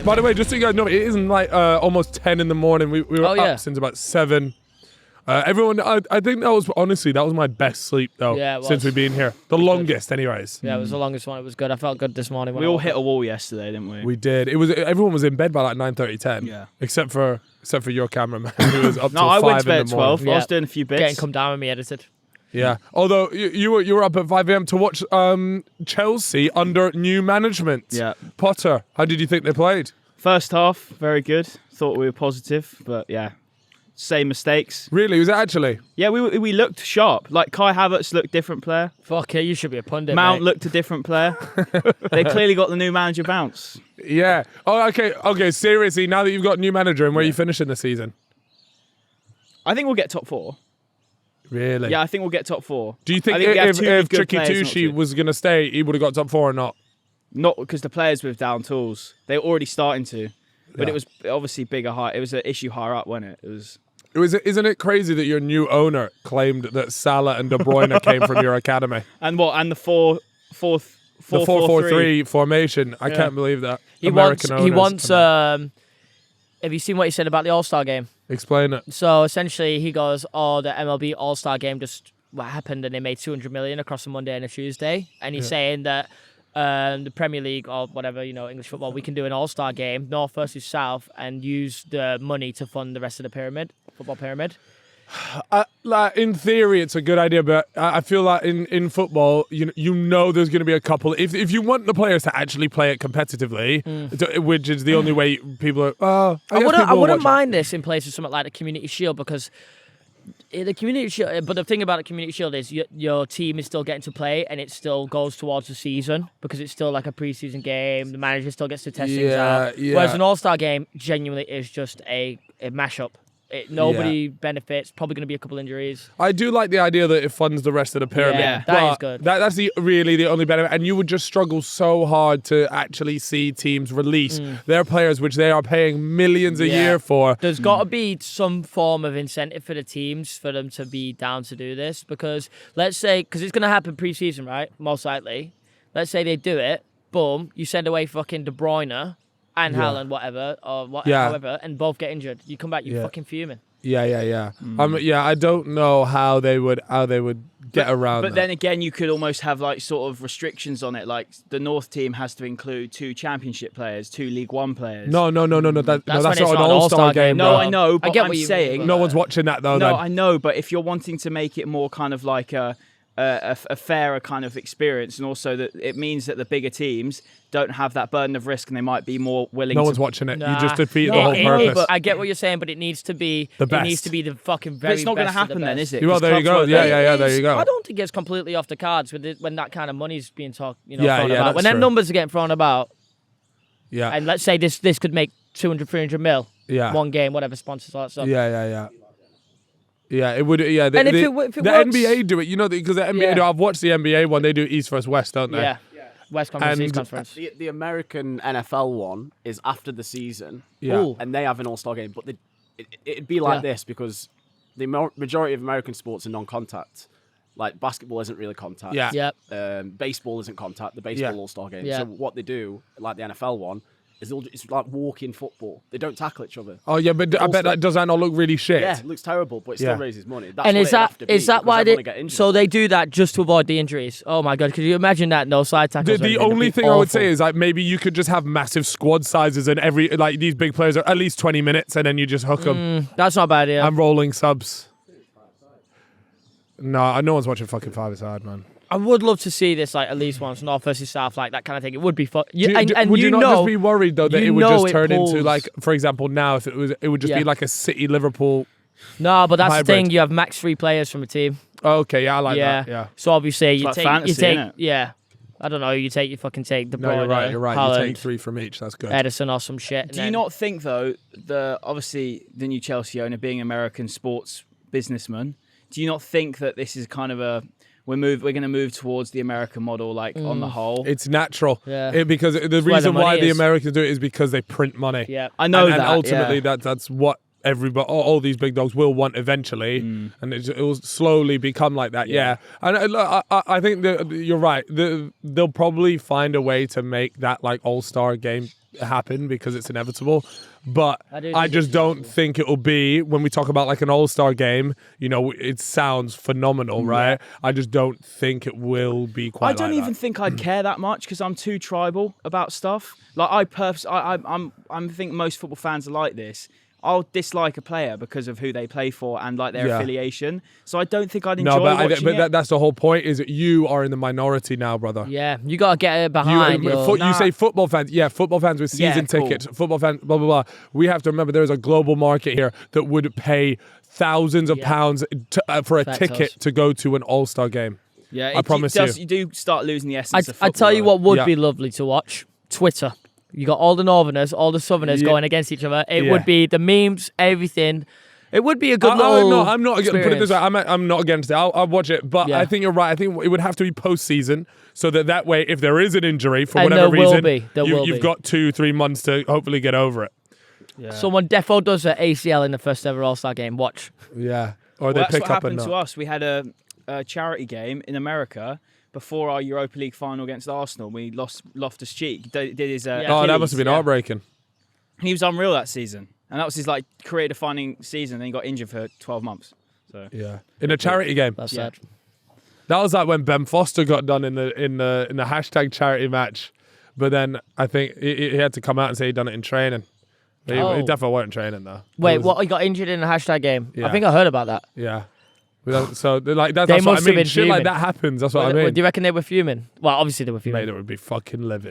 By the way, just so you guys know, it is like almost 10 in the morning. We were up since about 7. Everyone, I think that was my best sleep though since we've been here. The longest, anyways. Yeah, it was the longest one. It was good. I felt good this morning. We all hit a wall yesterday, didn't we? We did. Everyone was in bed by like 9:30, 10. Yeah. Except for your cameraman who was up till 5 I went to bed in at the morning. 12. I was doing a few bits. Getting come down with me edited. Yeah. Although you were up at 5 a.m. to watch Chelsea under new management. Yeah. Potter, how did you think they played? First half, very good. Thought we were positive, but yeah, same mistakes. Really? Was it actually? Yeah, we looked sharp. Like Kai Havertz looked different player. Fuck it, you should be a pundit. Mount mate. looked a different player. They clearly got the new manager bounce. Yeah. Oh, okay. Seriously, now that you've got a new manager, and where are you finishing the season? I think we'll get top 4. Really? Yeah, I think we'll get top 4. Do you think we have two if good Tricky players not Tucci to. was going to stay, he would have got top 4 or not? Not because the players with down tools. They were already starting to. But Yeah. it was obviously bigger high. It was an issue higher up, wasn't it? Isn't it crazy that your new owner claimed that Salah and De Bruyne came from your academy? And what? And the 4-4-3 formation. I can't believe that. He wants. Have you seen what he said about the All-Star game? Explain it. So essentially, he goes, "Oh, the MLB All-Star game just what happened, and they made 200 million across a Monday and a Tuesday." And he's saying that the Premier League or whatever, English football, we can do an All-Star game, North versus South, and use the money to fund the rest of the football pyramid. Like in theory, it's a good idea, but I feel like in football, there's going to be a couple. If you want the players to actually play it competitively, which is the only way people are. I wouldn't mind this in places something like the Community Shield because the Community Shield. But the thing about the Community Shield is your team is still getting to play, and it still goes towards the season because it's still like a preseason game. The manager still gets to test things out. Yeah. Whereas an All-Star game genuinely is just a mashup. Nobody benefits. Probably going to be a couple injuries. I do like the idea that it funds the rest of the pyramid. Yeah, that is good. That's really the only benefit. And you would just struggle so hard to actually see teams release their players, which they are paying millions a year for. There's got to be some form of incentive for the teams for them to be down to do this. Because let's say, because it's going to happen pre-season, right? Most likely. Let's say they do it. Boom. You send away fucking De Bruyne and Haaland, however, and both get injured. You come back, you're fucking fuming. Yeah. I don't know how they would get around. But then again, you could almost have like sort of restrictions on it. Like the North team has to include 2 Championship players, 2 League One players. No. That's when not it's an not an All-Star All-Star game. game, No, bro. I know, but I get I'm what you saying. mean, No one's watching that though. No, then. I know, but if you're wanting to make it more kind of like a fairer kind of experience, and also that it means that the bigger teams don't have that burden of risk and they might be more willing No to... one's watching it. Nah. You just defeat the No, whole purpose. I get what you're saying, but it needs to be The It best. needs to be the fucking But very it's not going to best of the happen then, best. is it? Well, 'Cause there you clubs go. won't- Yeah, there you go. I don't think it's completely off the cards when that kind of money's being thrown Yeah, about. that's When them true. numbers are getting thrown about, Yeah. and let's say this could make 200, 300 mil, Yeah. one game, whatever, sponsors, all that stuff. Yeah. Yeah, it would. Yeah, And if it the works- NBA do it. Because the NBA. Yeah. I've watched the NBA one. They do East versus West, don't they? Yeah. West Conference, And- East Conference. The American NFL one is after the season, Yeah. Ooh. and they have an All-Star game. But it'd be like this because the majority of American sports are non-contact. Like basketball isn't really contact. Yeah. Yep. Baseball isn't contact. The baseball Yeah. All-Star game. Yeah. So what they do, like the NFL one, is it's like walking football. They don't tackle each other. Oh yeah, but I bet that does that not look really shit. Yeah, it looks terrible, but it Yeah. still raises money. That's And what is it'd have to be, that because why everyone they? get injured. So they do that just to avoid the injuries. Oh my god! Could you imagine that? No side tackles. The only thing I would say is like maybe you could just have massive squad sizes and these big players are at least 20 minutes and then you just hook them. that's not a bad idea. I'm rolling subs. No one's watching fucking 5 Aside, man. I would love to see this like at least once, North versus South, like that kind of thing. It would be fun. Would you not just be worried though that it would just turn into like, for example, now if it would just be like a City Liverpool. No, but that's hybrid. the thing. You have max 3 players from a team. Okay, yeah, I like that. Yeah. So obviously you like take fantasy, innit? Yeah. I don't know. You take De No, Bruyne, you're right. Haaland, You take 3 from each. That's good. Edison or some shit. Do you not think though obviously the new Chelsea owner being an American sports businessman, do you not think that this is kind of we're going to move towards the American model, like on the whole? It's natural. Yeah. Because the where reason the why money the is. Americans do it is because they print money. Yeah. I know and that. ultimately yeah. that's what everybody, all these big dogs will want eventually, and it will slowly become like that. Yeah, and I think that you're right. They'll probably find a way to make that like All-Star game happen because it's inevitable. But I do I think just it's don't think it will be, when we talk about like an all-star game, you know, it sounds phenomenal, right? I just don't think it will be quite I don't like even that. think I'd care that much because I'm too tribal about stuff. Like I think most football fans are like this. I'll dislike a player because of who they play for and like their Yeah. affiliation. So I don't think I'd enjoy No, but, watching it. that's the whole point, is that you are in the minority now, brother. Yeah, you got to get it behind. You say football fans. Yeah, football fans with season cool. tickets. Football fans, blah, blah, blah. We have to remember there is a global market here that would pay thousands of pounds for a Factos. ticket to go to an all-star game. Yeah, I promise you. You do start losing the essence of I football. tell you though. what would Yeah. be lovely to watch: Twitter. You got all the Northerners, all the Southerners Yeah. going against each other. It Yeah. would be the memes, everything. It would be a good little. No, I'm not. Put it this way, experience. I'm not against it. I'll watch it, but Yeah. I think you're right. I think it would have to be post-season, so that way, if there is an injury for And whatever there will reason, be. There will you've be. got 2-3 months to hopefully get over it. Someone defo does an ACL in the first ever All-Star game. Watch. Yeah, or Well, they that's pick what up happened and to us. We had a charity game in America before our Europa League final against Arsenal. We lost Loftus-Cheek. Did his Yeah. Oh, that Achilles, must have been yeah. heartbreaking. And he was unreal that season, and that was his like career-defining season. Then he got injured for 12 months. So Yeah, in a charity game. That's Yeah. sad. That was like when Ben Foster got done in the hashtag charity match, but then I think he had to come out and say he'd done it in training. He Oh. definitely wasn't training though. Wait, It was- what? He got injured in a hashtag game. Yeah. I think I heard about that. Yeah. So like that's They what I must have mean. been Shit like fuming. that happens. That's what I mean. Do you reckon they were fuming? Well, obviously they were fuming. Mate, it would be fucking livid.